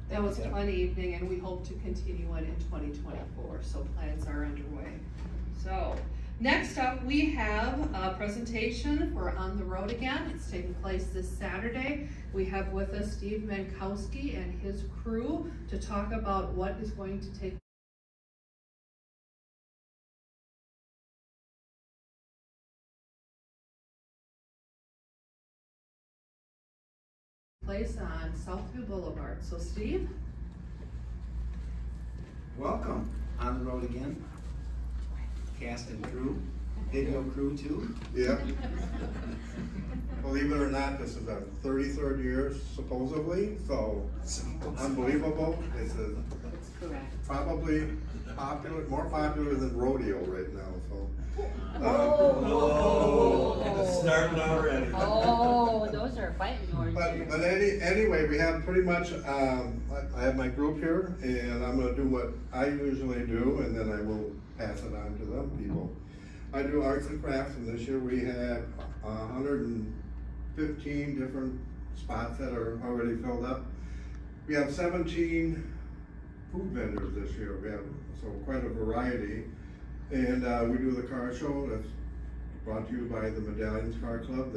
That was a fun evening, and we hope to continue it in 2024, so plans are underway. So, next up, we have a presentation for On the Road Again. It's taking place this Saturday. We have with us Steve Mankowski and his crew to talk about what is going to take place on Southview Boulevard. So Steve? Welcome, On the Road Again. Cast and crew, video crew too. Yep. Believe it or not, this is our 33rd year supposedly, so unbelievable. This is probably more popular than rodeo right now, so. It's starting already. Oh, those are fighting words. But anyway, we have pretty much, I have my group here, and I'm gonna do what I usually do, and then I will pass it on to them people. I do arts and crafts, and this year we have 115 different spots that are already filled up. We have 17 food vendors this year. We have so quite a variety, and we do the car show that's brought to you by the Medallions Car Club.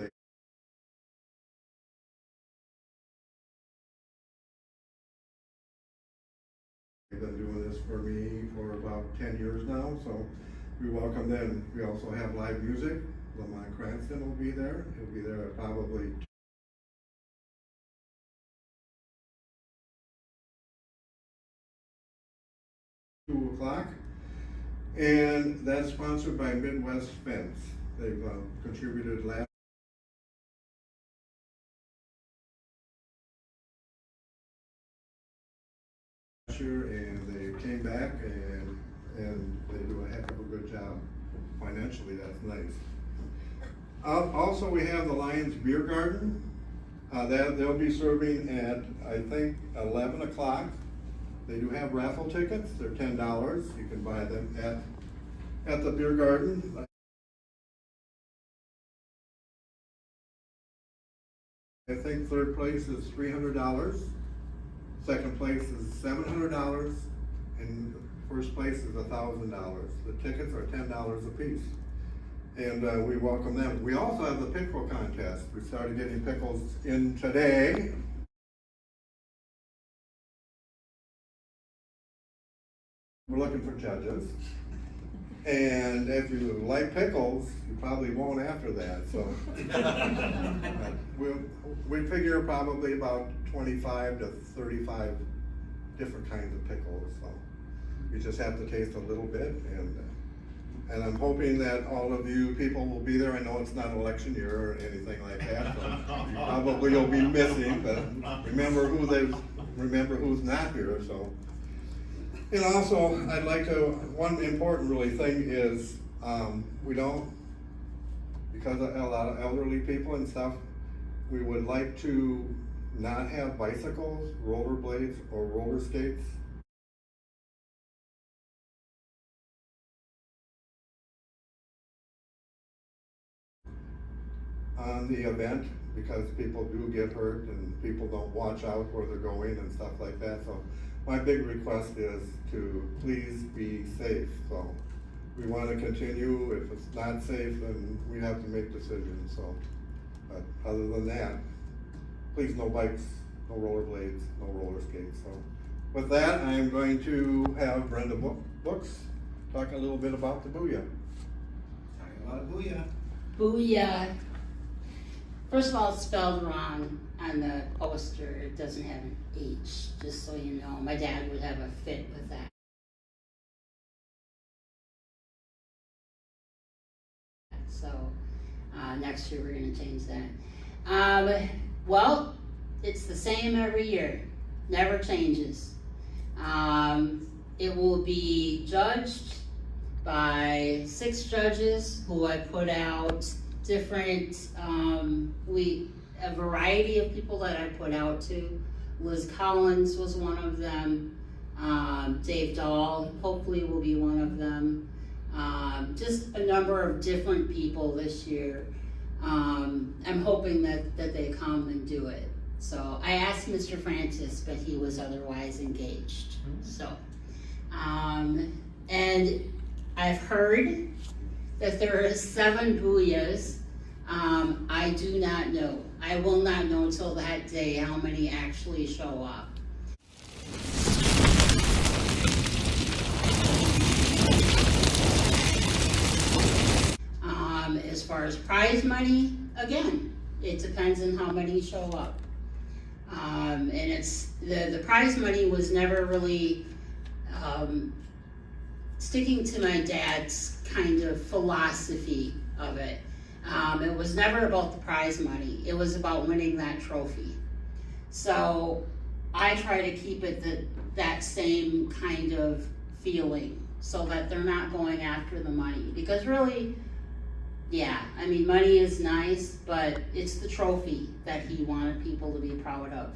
They've been doing this for me for about 10 years now, so we welcome them. We also have live music. Lamont Cranston will be there. He'll be there at probably 2 o'clock. And that's sponsored by Midwest Fence. They've contributed last year, and they came back and they do a heck of a good job. Financially, that's nice. Also, we have the Lions Beer Garden. They'll be serving at, I think, 11 o'clock. They do have raffle tickets. They're $10. You can buy them at the beer garden. I think third place is $300. Second place is $700, and first place is $1,000. The tickets are $10 a piece, and we welcome them. We also have the pickle contest. We started getting pickles in today. We're looking for judges, and if you like pickles, you probably won't after that. So we figure probably about 25 to 35 different kinds of pickles. So you just have to taste a little bit, and I'm hoping that all of you people will be there. I know it's not election year or anything like that, so you probably will be missing, but remember who's not here. So. And also, I'd like to, one important really thing is, we don't, because of a lot of elderly people and stuff, we would like to not have bicycles, rollerblades, or roller skates. On the event, because people do get hurt and people don't watch out where they're going and stuff like that. So my big request is to please be safe. So we want to continue. If it's not safe, then we have to make decisions. So, but other than that, please no bikes, no rollerblades, no roller skates. So with that, I'm going to have Brenda Books talk a little bit about the Booyah. Talking about a booyah. Booyah. First of all, it's spelled wrong on the poster. It doesn't have an H, just so you know. My dad would have a fit with that. So next year we're going to change that. Well, it's the same every year. Never changes. It will be judged by 6 judges who I put out different, a variety of people that I put out to. Liz Collins was one of them. Dave Dahl hopefully will be one of them. Just a number of different people this year. I'm hoping that they come and do it. So I asked Mr. Francis, but he was otherwise engaged, so. And I've heard that there are 7 booyahs. I do not know. I will not know until that day how many actually show up. As far as prize money, again, it depends on how many show up. And it's, the prize money was never really, sticking to my dad's kind of philosophy of it. It was never about the prize money, it was about winning that trophy. So I try to keep it that same kind of feeling, so that they're not going after the money, because really, yeah, I mean, money is nice, but it's the trophy that he wanted people to be proud of.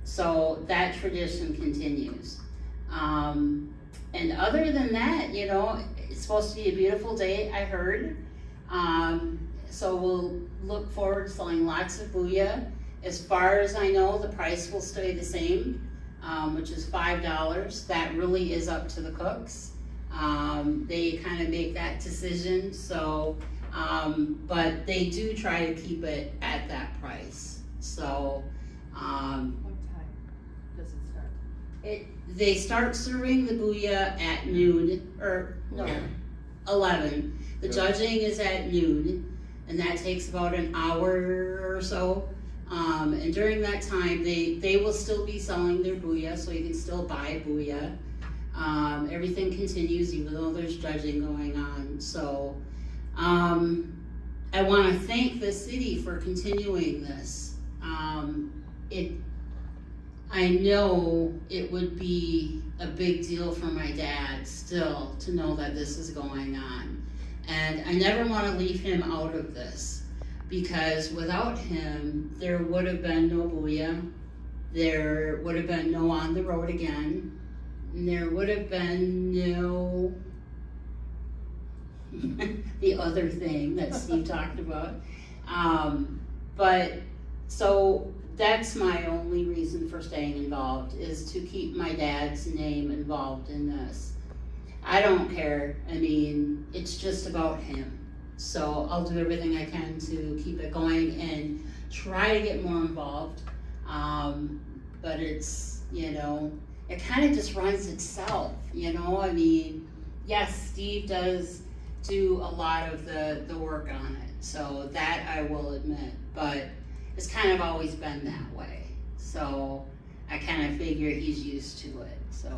So that tradition continues. And other than that, you know, it's supposed to be a beautiful day, I heard. So we'll look forward to selling lots of booyah. As far as I know, the price will stay the same, which is $5. That really is up to the cooks. They kind of make that decision, so, but they do try to keep it at that price. So, What time does it start? they start serving the booyah at noon, or no, 11. The judging is at noon, and that takes about an hour or so. And during that time, they will still be selling their booyah, so you can still buy booyah. Everything continues even though there's judging going on. So I want to thank the city for continuing this. I know it would be a big deal for my dad still to know that this is going on. And I never want to leave him out of this, because without him, there would have been no booyah, there would have been no On the Road Again, and there would have been no the other thing that Steve talked about. But so that's my only reason for staying involved, is to keep my dad's name involved in this. I don't care, I mean, it's just about him. So I'll do everything I can to keep it going and try to get more involved. But it's, you know, it kind of just runs itself, you know? I mean, yes, Steve does do a lot of the work on it, so that I will admit, but it's kind of always been that way. So I kind of figure he's used to it, so.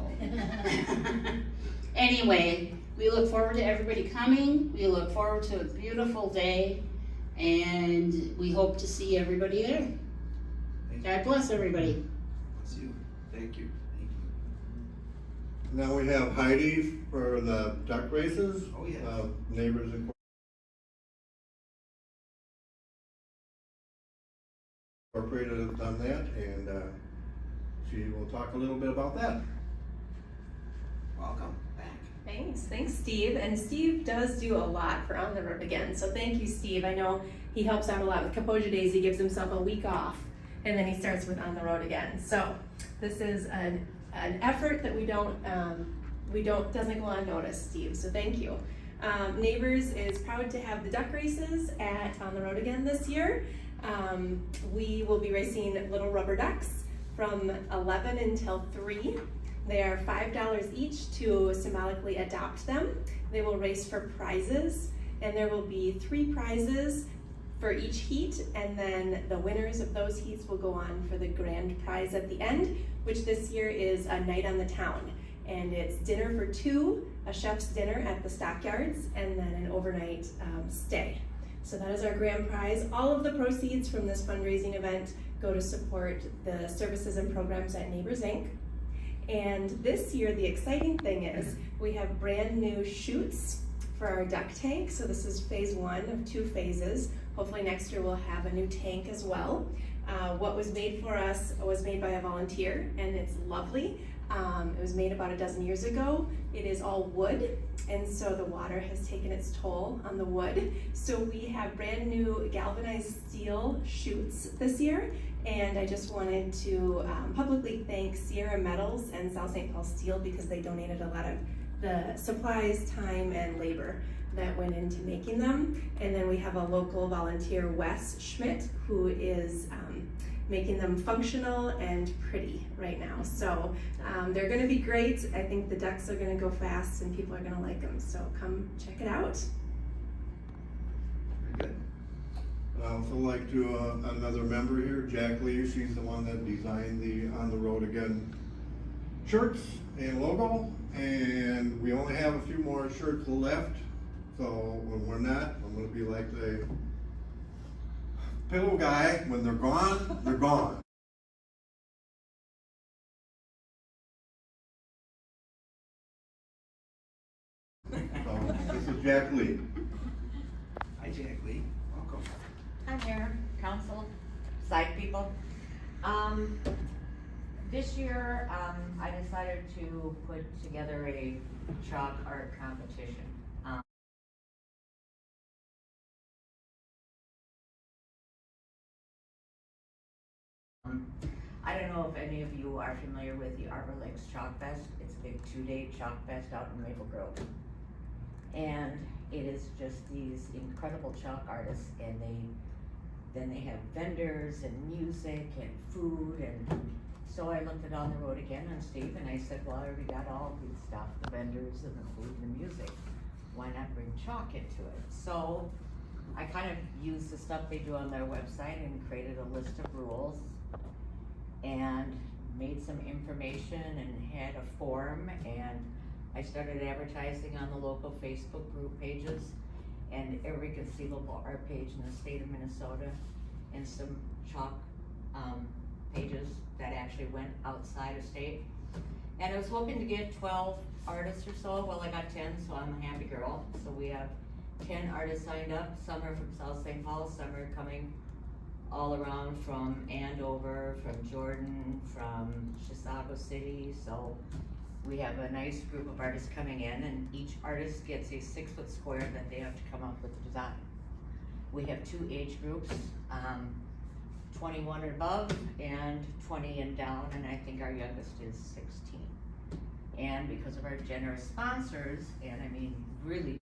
Anyway, we look forward to everybody coming. We look forward to a beautiful day, and we hope to see everybody there. God bless everybody. Bless you. Thank you. Thank you. Now we have Heidi for the duck races. Oh, yes. Neighbors Incorporated has done that, and she will talk a little bit about that. Welcome back. Thanks Steve. And Steve does do a lot for On the Road Again, so thank you, Steve. I know he helps out a lot with Kaposia Days. He gives himself a week off, and then he starts with On the Road Again. So this is an effort that doesn't go unnoticed, Steve, so thank you. Neighbors is proud to have the duck races at On the Road Again this year. We will be racing little rubber ducks from 11 until 3. They are $5 each to symbolically adopt them. They will race for prizes, and there will be 3 prizes for each heat, and then the winners of those heats will go on for the grand prize at the end, which this year is a night on the town. And it's dinner for 2, a chef's dinner at the stockyards, and then an overnight stay. So that is our grand prize. All of the proceeds from this fundraising event go to support the services and programs at Neighbors Inc. And this year, the exciting thing is we have brand new chutes for our duck tank. So this is phase 1 of 2 phases. Hopefully next year we'll have a new tank as well. What was made for us was made by a volunteer, and it's lovely. It was made about a dozen years ago. It is all wood, and so the water has taken its toll on the wood. So we have brand new galvanized steel chutes this year, And I just wanted to publicly thank Sierra Metals and South St. Paul Steel because they donated a lot of the supplies, time, and labor that went into making them. And then we have a local volunteer, Wes Schmidt, who is making them functional and pretty right now. So they're gonna be great. I think the decks are gonna go fast and people are gonna like them. So come check it out. Very good. I'd also like to, another member here, Jack Lee, she's the one that designed the On the Road Again shirts and logo, and we only have a few more shirts left, so when we're not, I'm gonna be like the pillow guy, when they're gone, they're gone. So, this is Jack Lee. Hi, Jack Lee. Welcome. Hi Mayor, council, side people. This year, I decided to put together a chalk art competition. I don't know if any of you are familiar with the Arbor Lakes Chalk Fest. It's a big 2-day chalk fest out in Maple Grove. And it is just these incredible chalk artists, and then they have vendors and music and food, and so I looked at On the Road Again on Steve and I said, well, I already got all the stuff, the vendors and the food and the music. Why not bring chalk into it? So I kind of used the stuff they do on their website and created a list of rules and made some information and had a form, and I started advertising on the local Facebook group pages and every conceivable art page in the state of Minnesota, and some chalk pages that actually went outside of state. And I was hoping to get 12 artists or so. Well, I got 10, so I'm a happy girl. So we have 10 artists signed up. Some are from South St. Paul, some are coming all around from Andover, from Jordan, from Chisago City. So we have a nice group of artists coming in, and each artist gets a 6-foot square that they have to come up with a design. We have 2 age groups, 21 and above and 20 and down, and I think our youngest is 16. And because of our generous sponsors, and I mean really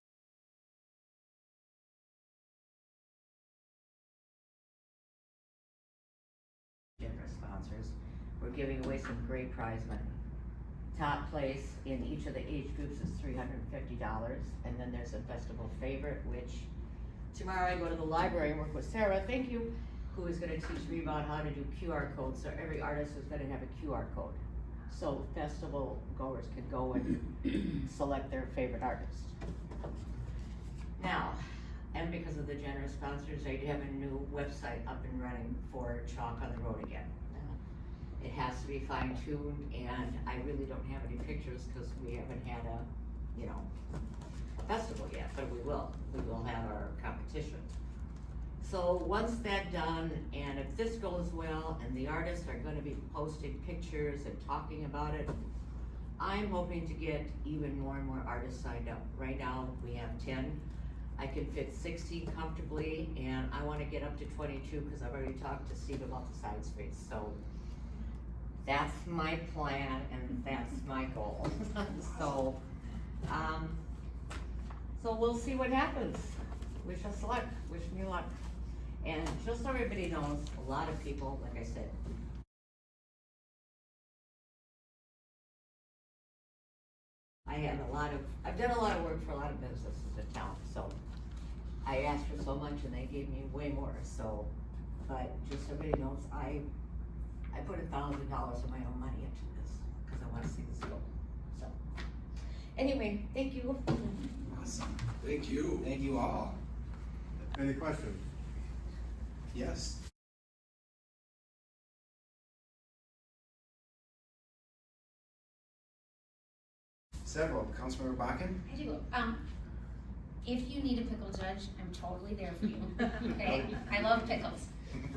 generous sponsors, we're giving away some great prize money. Top place in each of the age groups is $350, and then there's a festival favorite, which tomorrow I go to the library and work with Sarah, thank you, who is gonna teach me about how to do QR codes, so every artist is gonna have a QR code. So festival goers can go and select their favorite artist. Now, and because of the generous sponsors, I have a new website up and running for Chalk on the Road Again. Now, it has to be fine-tuned, and I really don't have any pictures because we haven't had a, festival yet, but we will. We will have our competition. So once that's done, and if this goes well, and the artists are gonna be posting pictures and talking about it, I'm hoping to get even more and more artists signed up. Right now, we have 10. I can fit 16 comfortably, and I wanna get up to 22, because I've already talked to Steve about the side space, so that's my plan, and that's my goal. So we'll see what happens. Wish us luck, wish me luck. And just so everybody knows, a lot of people, like I said, I've done a lot of work for a lot of businesses in town, so I asked for so much and they gave me way more, so, but just so everybody knows, I put $1,000 of my own money into this, because I wanna see this go, so. Anyway, thank you. Awesome. Thank you. Thank you all. Any questions? Yes. Several. Councilmember Bakken? I do. If you need a pickle judge, I'm totally there for you. Okay, I love pickles.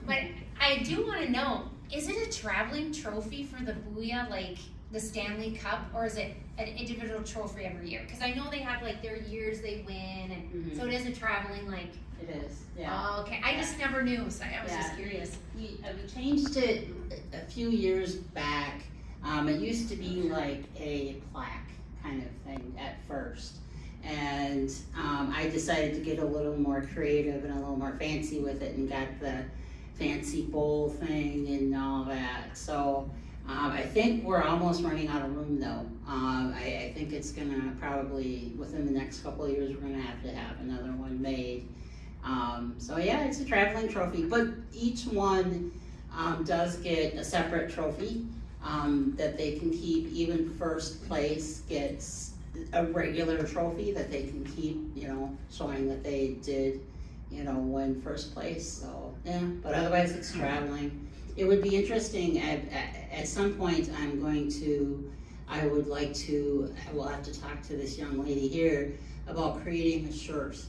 But I do want to know, is it a traveling trophy for the Booyah? Like the Stanley Cup, or is it an individual trophy every year? Cause I know they have like their years they win, and so it is a traveling like. It is, yeah. Oh, okay, I just never knew, so I was just curious. We changed it a few years back. It used to be like a plaque kind of thing at first. And I decided to get a little more creative and a little more fancy with it and got the fancy bowl thing and all that. So I think we're almost running out of room though. I think it's gonna probably, within the next couple of years, we're gonna have to have another one made. So yeah, it's a traveling trophy, but each one does get a separate trophy that they can keep. Even first place gets a regular trophy that they can keep, you know, showing that they did, you know, win first place. So yeah, but otherwise it's traveling. It would be interesting at some point. I would like to, we'll have to talk to this young lady here about creating a shirt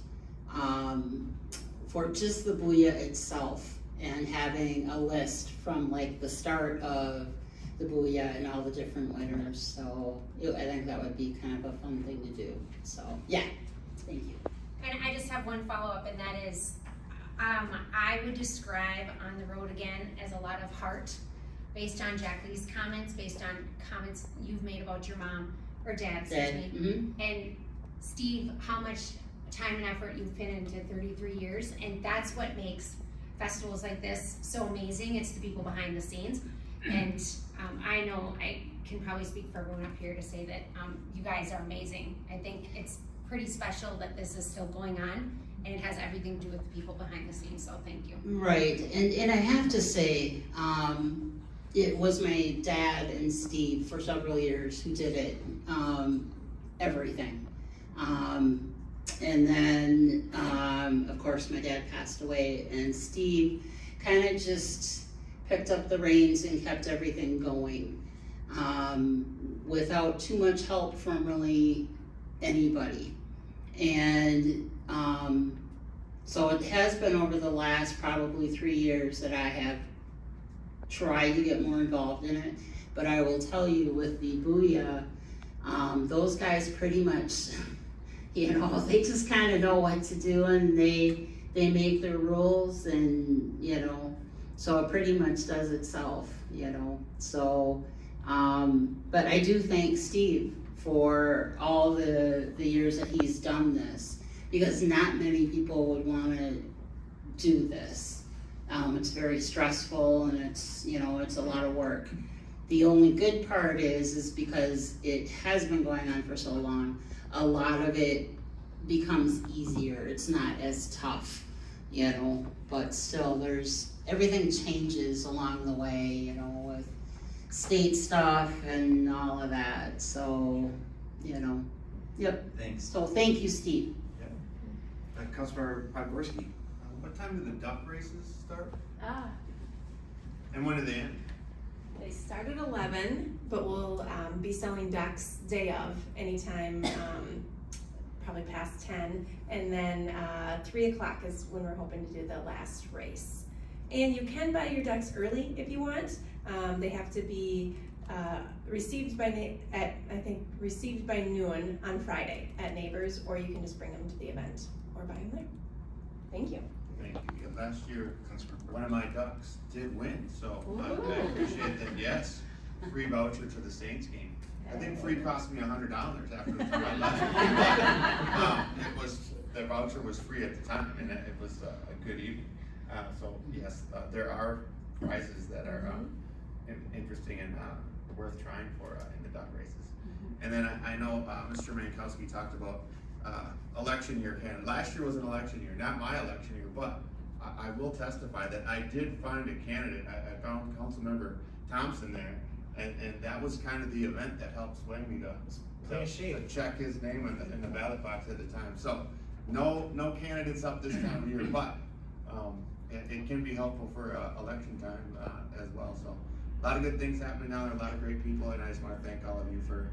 for just the Booyah itself, and having a list from like the start of the Booyah and all the different winners. So I think that would be kind of a fun thing to do. So yeah, thank you. And I just have one follow-up, and that is, I would describe On the Road Again as a lot of heart, based on Jack Lee's comments, based on comments you've made about your mom, or dad, excuse me. Mm-hmm. And Steve, how much time and effort you've put into 33 years, and that's what makes festivals like this so amazing. It's the people behind the scenes. And I know I can probably speak for everyone up here to say that you guys are amazing. I think it's pretty special that this is still going on, and it has everything to do with the people behind the scenes, so thank you. Right, and I have to say, it was my dad and Steve for several years who did it, everything. And then, of course, my dad passed away, and Steve kind of just picked up the reins and kept everything going, without too much help from really anybody. And so it has been over the last probably 3 years that I have tried to get more involved in it. But I will tell you, with the Booyah, those guys pretty much, you know, they just kind of know what to do, and they make their rules, and you know, so it pretty much does itself, you know. So, but I do thank Steve for all the years that he's done this, because not many people would want to do this. It's very stressful, and it's, you know, it's a lot of work. The only good part is because it has been going on for so long, a lot of it becomes easier. It's not as tough, you know, but still everything changes along the way, you know, with state stuff and all of that. So, you know, yep. Thanks. So thank you, Steve. Councilmember Podgorski, what time do the duck races start? And when do they end? They start at 11, but we'll be selling ducks day of, anytime, probably past 10. And then 3 o'clock is when we're hoping to do the last race. And you can buy your ducks early if you want. They have to be received by noon on Friday at Neighbors, or you can just bring them to the event or buy them there. Thank you. Thank you. Yeah, last year, one of my ducks did win, so I appreciate that. Yes, free voucher to the Saints game. I think free cost me $100 after the time I left. The voucher was free at the time, and it was a good evening. So yes, there are prizes that are interesting and worth trying for in the duck races. And then I know Mr. Mankowski talked about election year candidate. Last year was an election year, not my election year, but I will testify that I did find a candidate. I found Councilmember Thompson there, and that was kind of the event that helped sway me to check his name in the ballot box at the time. So no candidates up this time of year, but it can be helpful for election time as well. So a lot of good things happening now. There are a lot of great people, and I just want to thank all of you for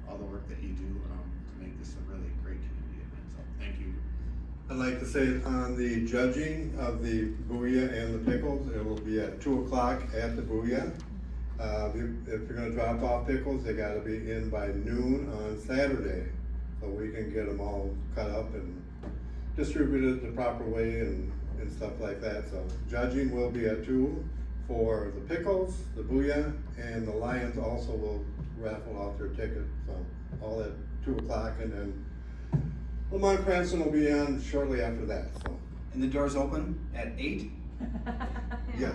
all the work that you do to make this a really great community event. So thank you. I'd like to say on the judging of the Booyah and the pickles, it will be at 2 o'clock at the Booyah. If you're gonna drop off pickles, they gotta be in by noon on Saturday, so we can get them all cut up and distributed the proper way and stuff like that. So judging will be at 2 for the pickles, the booyah, and the Lions also will raffle off their ticket, so all at 2 o'clock, and then Lamont Cranston will be on shortly after that, so, And the doors open at 8? yes.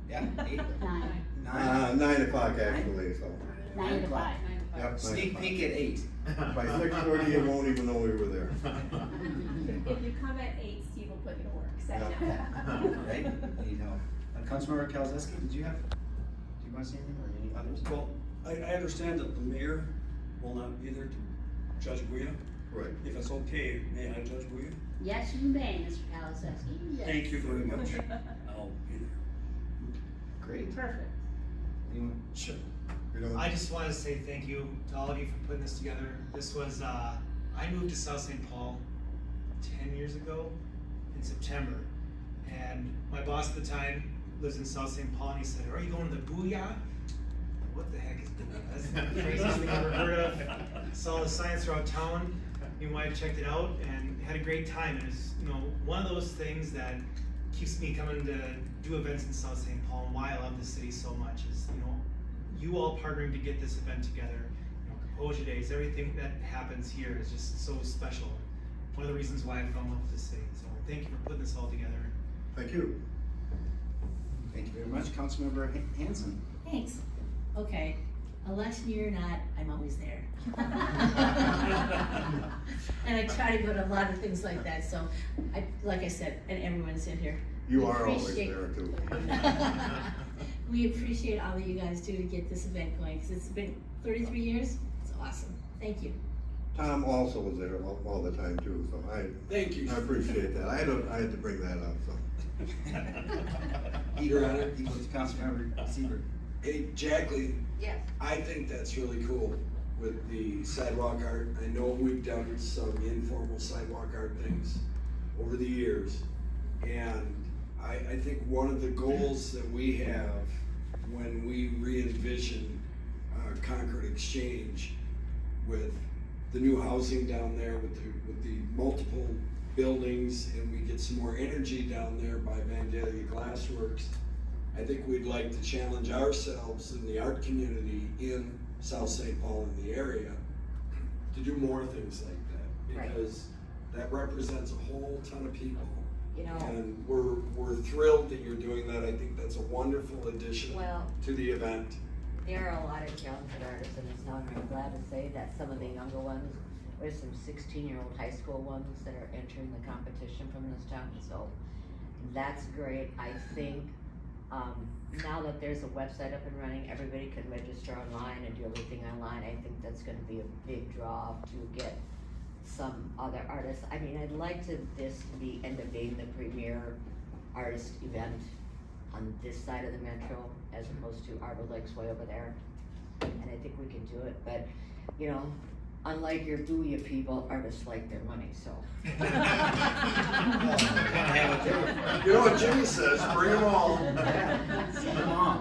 Yeah, 8? 9. 9 o'clock actually, so, 9 to 5. yep. 9 Sneak o'clock. peek at 8. By 6:30, you won't even know we were there. If you come at 8, Steve will put you to work, so Yeah. no. Right? Need help. Councilmember Kalzewski, do you want to say anything, or any others? Well, I understand that the mayor will not be there to judge Booyah. Right. If it's okay, may I judge Booyah? Yes, you may, Mr. Kalasowski. Yes. Thank you very much. I'll be there. Great. Perfect. Anyone? Sure. We don't- I just want to say thank you to all of you for putting this together. This was, I moved to South St. Paul 10 years ago in September. And my boss at the time lives in South St. Paul, and he said, "Are you going to the Booyah?" What the heck is Booyah? That's the craziest thing I've ever heard of. Saw the signs throughout town. Me and my wife checked it out and had a great time. And it's, one of those things that keeps me coming to do events in South St. Paul, and why I love the city so much is, you all partnering to get this event together. Composure Days, everything that happens here is just so special. One of the reasons why I fell in love with this city. So thank you for putting this all together. Thank you. Thank you very much. Councilmember Hanson. Thanks. Okay, election year or not, I'm always there. And I try to go to a lot of things like that, so like I said, and everyone's in here. You we are always appreciate- there too. We appreciate all that you guys do to get this event going, because it's been 33 years. It's awesome. Thank you. Tom also was there all the time too, so Thank you. I appreciate that. I had to bring that up, so. Your Honor. Equal to Councilmember Seaver. Hey, Jacqueline, Yes. I think that's really cool with the sidewalk art. I know we've done some informal sidewalk art things over the years. And I think one of the goals that we have when we re-envision Concord Exchange with the new housing down there, with the multiple buildings, and we get some more energy down there by Vandalia Glassworks, I think we'd like to challenge ourselves in the art community in South St. Paul and the area to do more things like that, Right. because that represents a whole ton of people. You know, And we're thrilled that you're doing that. I think that's a wonderful addition well, to the event. there are a lot of talented artists in this town, and I'm glad to say that some of the younger ones, there's some 16-year-old high school ones that are entering the competition from this town, so that's great. I think, now that there's a website up and running, everybody can register online and do everything online. I think that's gonna be a big draw to get some other artists. I mean, I'd like this to end up being the premier artist event on this side of the metro as opposed to Arbor Lakes way over there. And I think we can do it, but, unlike your Booyah people, artists like their money, so. You know what Jimmy says, bring them all.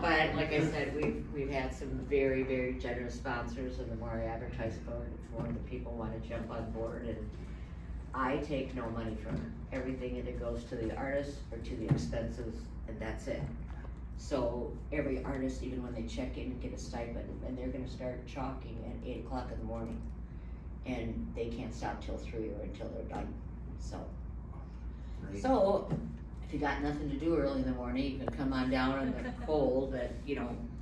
But like I said, we've had some very, very generous sponsors, and the more I advertise about it, the more the people wanna jump on board, and I take no money from it. Everything either goes to the artist or to the expenses, and that's it. So every artist, even when they check in, get a stipend, and they're gonna start chalking at 8 o'clock in the morning. And they can't stop till 3 or until they're done, so. Great. So, if you got nothing to do early in the morning, you can come on down in the cold at,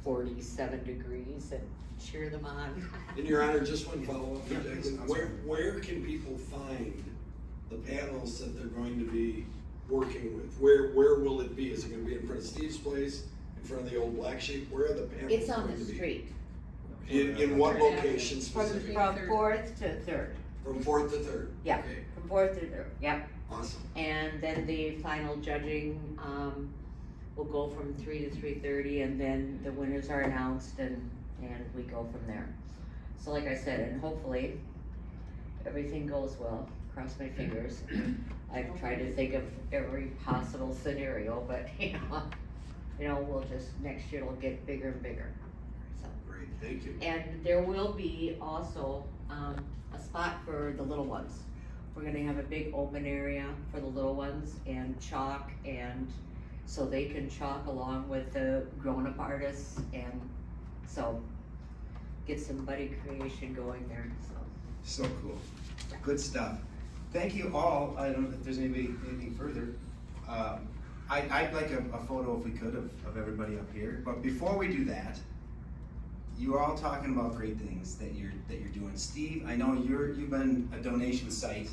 47 degrees and cheer them on. And Your Honor, just one follow-up, Jacqueline. Where can people find the panels that they're going to be working with? Where will it be? Is it gonna be in front of Steve's place, in front of the old Black Sheep? Where are the panels It's on going the to be? street, In what location from specifically? 4th to 3rd, From 4th to 3rd? yeah, Okay, from 4th to 3rd, yep. awesome. And then the final judging, will go from 3 to 3:30, and then the winners are announced, and we go from there. So like I said, and hopefully, everything goes well, cross my fingers. I've tried to think of every possible scenario, but, we'll just, next year it'll get bigger and bigger. Thank you. And there will be also, a spot for the little ones. We're gonna have a big open area for the little ones and chalk, and so they can chalk along with the grown-up artists, and so get some buddy creation going there, so. So cool. Good stuff. Thank you all. I don't know if there's anything further. I'd like a photo if we could of everybody up here. But before we do that, you are all talking about great things that you're doing. Steve, I know you've been a donation site.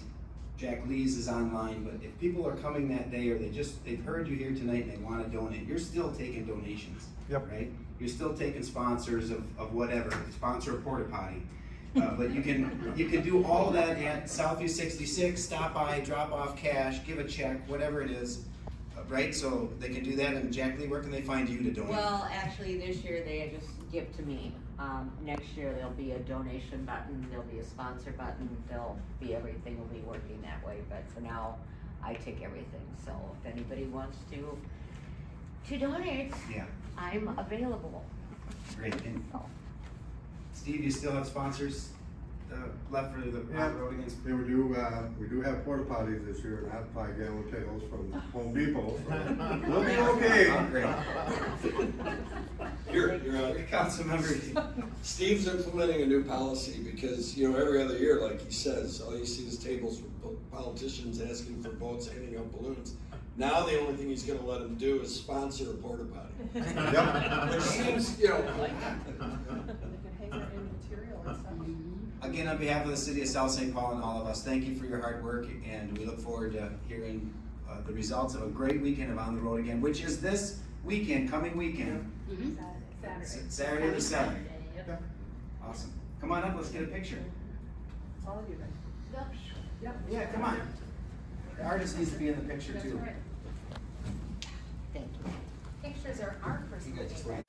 Jack Lee's is online, but if people are coming that day or they've heard you here tonight and they want to donate, you're still taking donations. Yep. Right? You're still taking sponsors of whatever, sponsor a porta potty. But you can do all that at Southview 66, stop by, drop off cash, give a check, whatever it is, right? So they can do that. And Jack Lee, where can they find you to donate? Well, actually, this year they just give to me. Next year there'll be a donation button, there'll be a sponsor button, everything will be working that way, but for now, I take everything, so if anybody wants to donate, Yeah, I'm available. great. And So, Steve, you still have sponsors left for the Yeah. road against? Yeah, we do have porta potties this year, not 5-gallon pails from Home Depot, so we'll be okay. Oh, great. You're on. Councilmember, Steve's implementing a new policy because, every other year, like he says, all you see is tables with politicians asking for votes, handing out balloons. Now the only thing he's gonna let them do is sponsor a porta potty. Yep. Which seems, again, on behalf of the city of South St. Paul and all of us, thank you for your hard work, and we look forward to hearing the results of a great weekend of On the Road Again, which is this weekend, coming weekend. Saturday the 7th. Yep. Awesome. Come on up, let's get a picture. All of you guys. Yeah, come on. The artist needs to be in the picture too. thank you. Pictures are art for You some guys just people. wait.